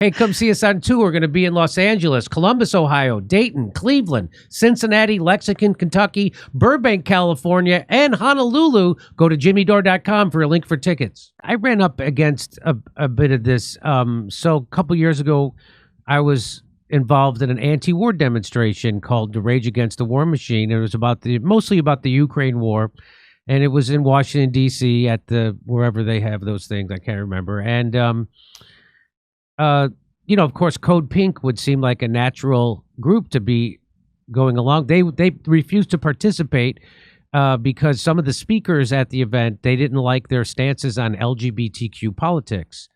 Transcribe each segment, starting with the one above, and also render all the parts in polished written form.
Hey, come see us on tour. We're going to be in Los Angeles, Columbus, Ohio, Dayton, Cleveland, Cincinnati, Lexington, Kentucky, Burbank, California, and Honolulu. Go to jimmydore.com for a link for tickets. I ran up against a bit of this. So a couple years ago, I was involved in an anti-war demonstration called the Rage Against the War Machine. It was mostly about the Ukraine war. And it was in Washington, D.C. at wherever they have those things. I can't remember. And, of course, Code Pink would seem like a natural group to be going along. They refused to participate because some of the speakers at the event, they didn't like their stances on LGBTQ politics.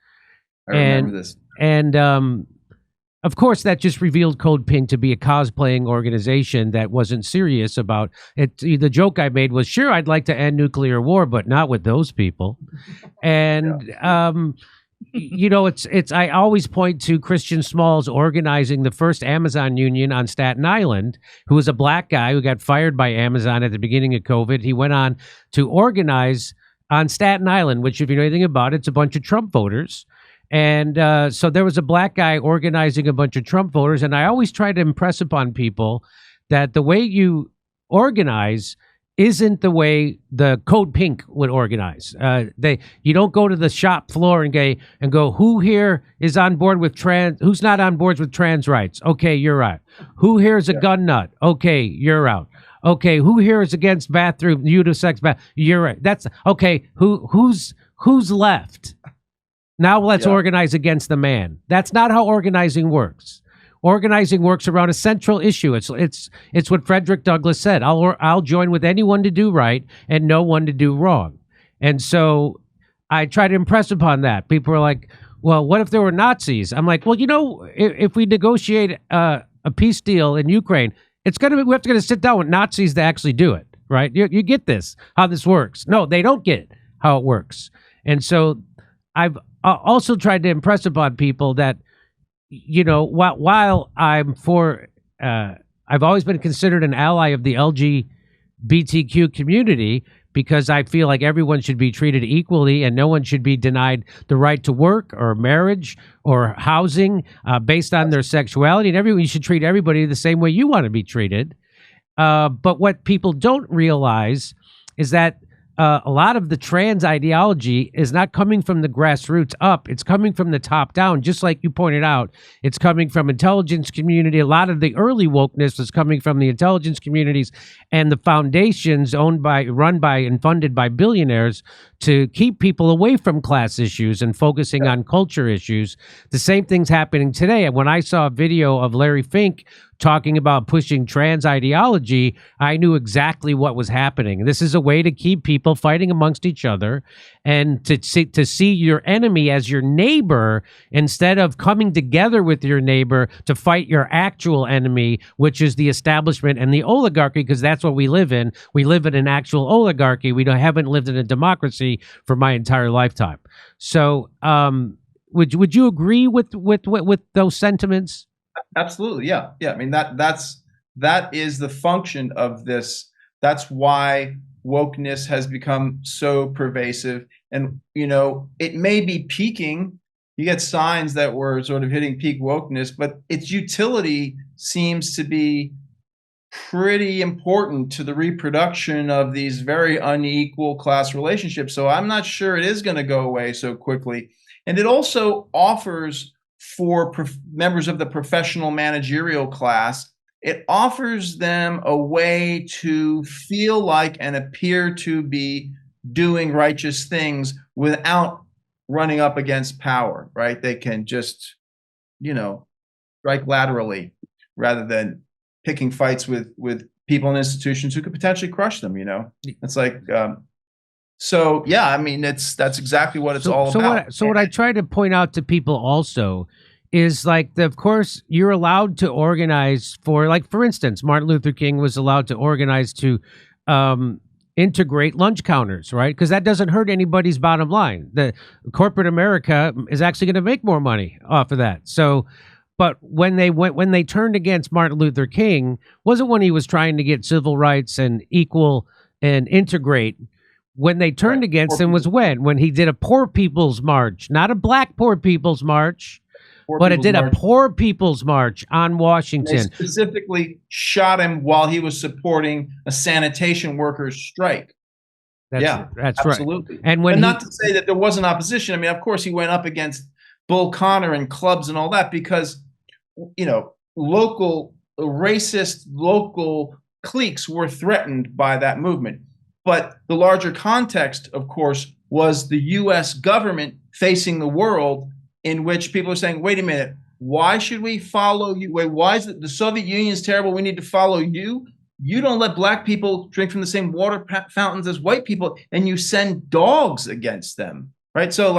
I remember this. And, of course, that just revealed Code Pink to be a cosplaying organization that wasn't serious about it. The joke I made was, sure, I'd like to end nuclear war, but not with those people. And, I always point to Christian Smalls organizing the first Amazon union on Staten Island, who was a black guy who got fired by Amazon at the beginning of COVID. He went on to organize on Staten Island, which, if you know anything about it, it's a bunch of Trump voters. And so there was a black guy organizing a bunch of Trump voters. And I always try to impress upon people that the way you organize isn't the way the Code Pink would organize. You don't go to the shop floor and go, who here is on board with who's not on board with trans rights? Okay, you're out. Who here is a gun nut? Okay, you're out. Okay, who here is against unisex? You're right. That's okay. Who's left? Now let's organize against the man. That's not how organizing works. Organizing works around a central issue. It's what Frederick Douglass said. I'll join with anyone to do right and no one to do wrong. And so I try to impress upon that. People are like, well, what if there were Nazis? I'm like, well, if we negotiate a peace deal in Ukraine, we have to sit down with Nazis to actually do it, right? You get this, how this works. No, they don't get how it works. And so I've also tried to impress upon people that, while I'm I've always been considered an ally of the LGBTQ community because I feel like everyone should be treated equally and no one should be denied the right to work or marriage or housing based on their sexuality. And you should treat everybody the same way you want to be treated. But what people don't realize is that a lot of the trans ideology is not coming from the grassroots up. It's coming from the top down, just like you pointed out. It's coming from intelligence community. A lot of the early wokeness is coming from the intelligence communities and the foundations run by and funded by billionaires to keep people away from class issues and focusing on culture issues. The same thing's happening today. When I saw a video of Larry Fink talking about pushing trans ideology, I knew exactly what was happening. This is a way to keep people fighting amongst each other and to see your enemy as your neighbor instead of coming together with your neighbor to fight your actual enemy, which is the establishment and the oligarchy, because that's what we live in. We live in an actual oligarchy. We haven't lived in a democracy for my entire lifetime. So would you agree with those sentiments? Absolutely. Yeah. I mean, that is the function of this. That's why wokeness has become so pervasive. And, it may be peaking. You get signs that we're sort of hitting peak wokeness, but its utility seems to be pretty important to the reproduction of these very unequal class relationships. So I'm not sure it is going to go away so quickly. And it also offers for members of the professional managerial class, it offers them a way to feel like and appear to be doing righteous things without running up against power, right? They can just, strike laterally rather than picking fights with people and institutions who could potentially crush them, It's like, so yeah, I mean, that's exactly what it's all about. What I try to point out to people also is of course, you're allowed to organize for instance, Martin Luther King was allowed to organize to integrate lunch counters, right? Because that doesn't hurt anybody's bottom line. The corporate America is actually going to make more money off of that. So, but when they turned against Martin Luther King, wasn't when he was trying to get civil rights and equal and integrate. When they turned against him was when he did a poor people's march, not a black poor people's march, But it did a Poor People's March on Washington. They specifically shot him while he was supporting a sanitation workers strike. That's absolutely. Right. And not to say that there wasn't opposition. I mean, of course, he went up against Bull Connor and clubs and all that because, racist local cliques were threatened by that movement. But the larger context, of course, was the U.S. government facing the world, in which people are saying, wait a minute, why should we follow you? Wait, why is the Soviet Union is terrible? We need to follow you. You don't let black people drink from the same water fountains as white people, and you send dogs against them, right? So,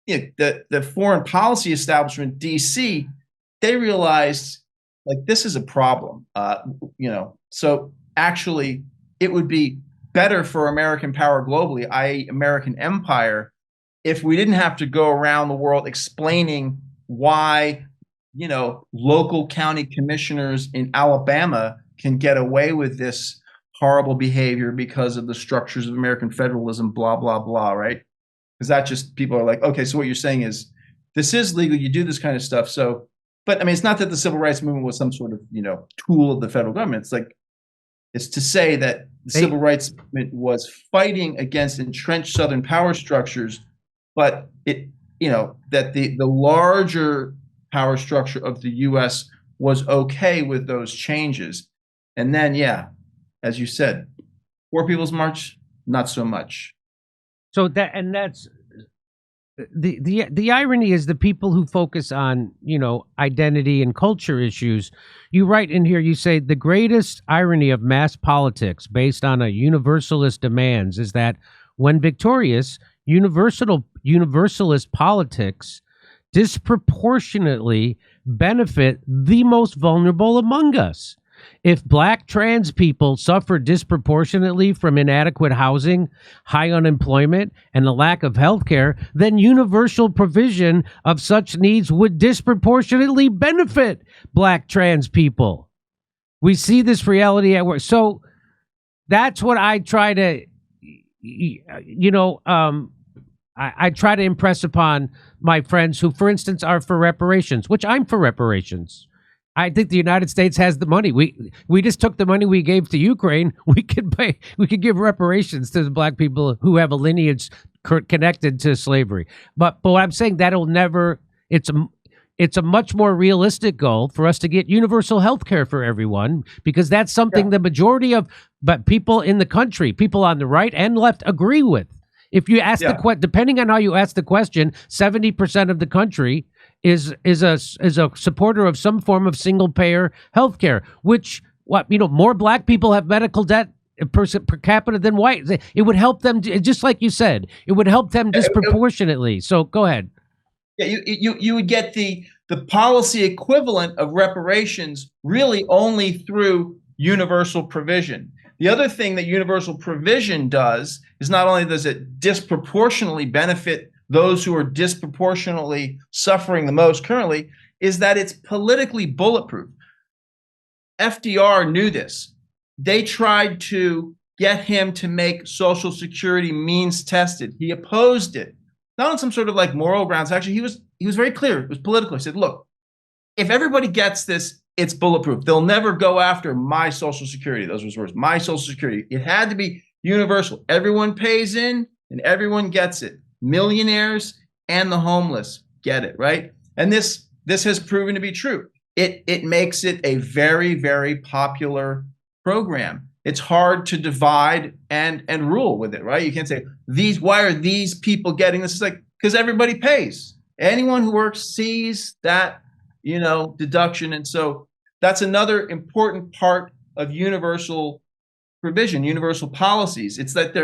the foreign policy establishment, D.C., they realized, this is a problem, So actually, it would be better for American power globally, i.e., American empire, if we didn't have to go around the world explaining why, local county commissioners in Alabama can get away with this horrible behavior because of the structures of American federalism, blah, blah, blah, right? Because that just, people are like, okay, so what you're saying is this is legal, you do this kind of stuff. So, but I mean, it's not that the civil rights movement was some sort of, tool of the federal government. It's to say that the civil rights movement was fighting against entrenched Southern power structures, but that the larger power structure of the U.S. was okay with those changes. And then, as you said, Poor People's March, not so much. So that's the irony is the people who focus on, identity and culture issues. You write in here, you say the greatest irony of mass politics based on a universalist demands is that when victorious, universalist politics disproportionately benefit the most vulnerable among us. If black trans people suffer disproportionately from inadequate housing, high unemployment, and the lack of health care, then universal provision of such needs would disproportionately benefit black trans people. We see this reality at work. So that's what I try to, I try to impress upon my friends who, for instance, are for reparations, which I'm for reparations. I think the United States has the money. We just took the money we gave to Ukraine. We could give reparations to the black people who have a lineage connected to slavery. But what I'm saying, that'll never. It's a much more realistic goal for us to get universal health care for everyone, because that's something the majority of people in the country, people on the right and left, agree with. If you ask depending on how you ask the question, 70% of the country is a supporter of some form of single payer healthcare, which more black people have medical debt per capita than white. It would help them, just like you said, it would help them disproportionately. So go ahead. Yeah, you would get the policy equivalent of reparations really only through universal provision. The other thing that universal provision does is not only does it disproportionately benefit those who are disproportionately suffering the most currently, is that it's politically bulletproof. FDR knew this. They tried to get him to make Social Security means tested. He opposed it, not on some sort of moral grounds. Actually, he was very clear. It was political. He said, look, if everybody gets this, it's bulletproof. They'll never go after my Social Security. Those were his words, my Social Security. It had to be universal. Everyone pays in and everyone gets it. Millionaires and the homeless get it, right? And this has proven to be true. It makes it a very, very popular program. It's hard to divide and rule with it, right? You can't say why are these people getting this? It's because everybody pays. Anyone who works sees that, deduction. And so that's another important part of universal provision, universal policies. It's that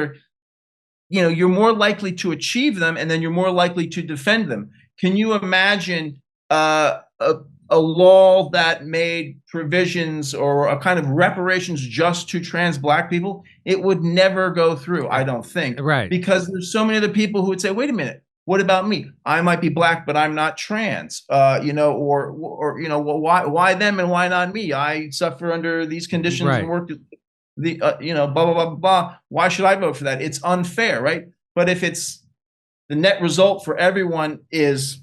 you're more likely to achieve them, and then you're more likely to defend them. Can you imagine a law that made provisions or a kind of reparations just to trans black people? It would never go through, I don't think. Right. Because there's so many other people who would say, wait a minute, what about me? I might be black, but I'm not trans. Why them and why not me? I suffer under these conditions and work blah, blah, blah, blah. Why should I vote for that? It's unfair, right? But if it's the net result for everyone is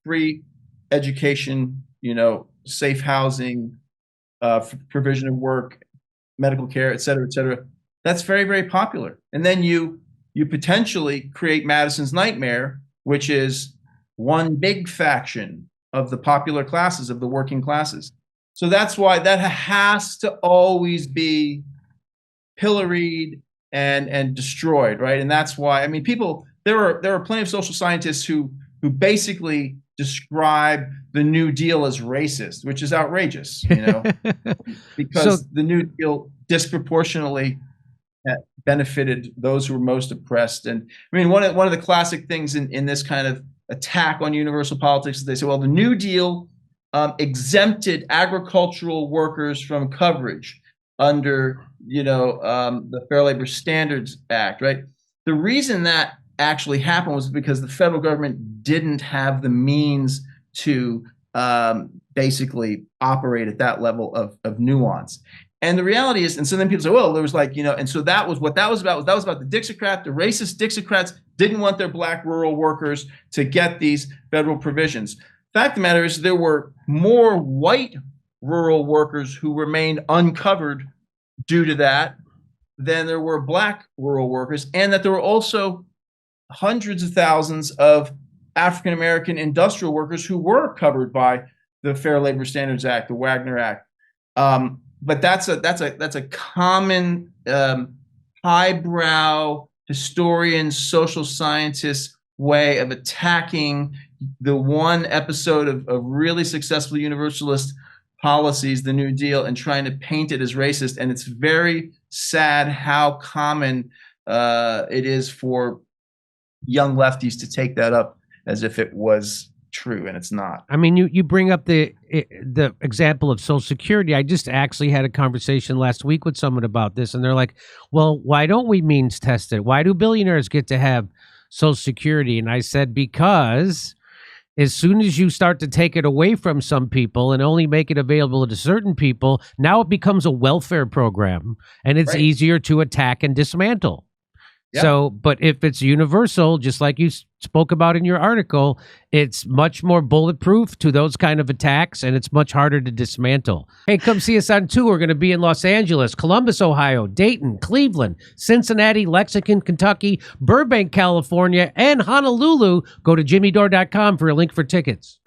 free education, safe housing, provision of work, medical care, et cetera, that's very, very popular. And then you potentially create Madison's nightmare, which is one big faction of the popular classes, of the working classes. So that's why that has to always be pilloried and destroyed, right? And that's why, I mean, there are plenty of social scientists who basically describe the New Deal as racist, which is outrageous, because the New Deal disproportionately benefited those who were most oppressed. And I mean, one of the classic things in this kind of attack on universal politics is they say, well, the New Deal exempted agricultural workers from coverage under the Fair Labor Standards Act, right? The reason that actually happened was because the federal government didn't have the means to basically operate at that level of nuance. And the reality is, and so then people say, well, there was and so that was what that was about. That was about the Dixiecrat. The racist Dixiecrats didn't want their black rural workers to get these federal provisions. Fact of the matter is, there were more white rural workers who remained uncovered due to that than there were black rural workers, and that there were also hundreds of thousands of African American industrial workers who were covered by the Fair Labor Standards Act, the Wagner Act. But that's a common highbrow historian, social scientist way of attacking the one episode of really successful universalist policies, the New Deal, and trying to paint it as racist. And it's very sad how common it is for young lefties to take that up as if it was true, and it's not. I mean, you bring up the example of Social Security. I just actually had a conversation last week with someone about this, and they're like, well, why don't we means test it? Why do billionaires get to have Social Security? And I said, because as soon as you start to take it away from some people and only make it available to certain people, now it becomes a welfare program, and it's easier to attack and dismantle. Yep. So, but if it's universal, just like you spoke about in your article, it's much more bulletproof to those kind of attacks, and it's much harder to dismantle. Hey, come see us on tour. We're going to be in Los Angeles, Columbus, Ohio, Dayton, Cleveland, Cincinnati, Lexington, Kentucky, Burbank, California, and Honolulu. Go to jimmydore.com for a link for tickets.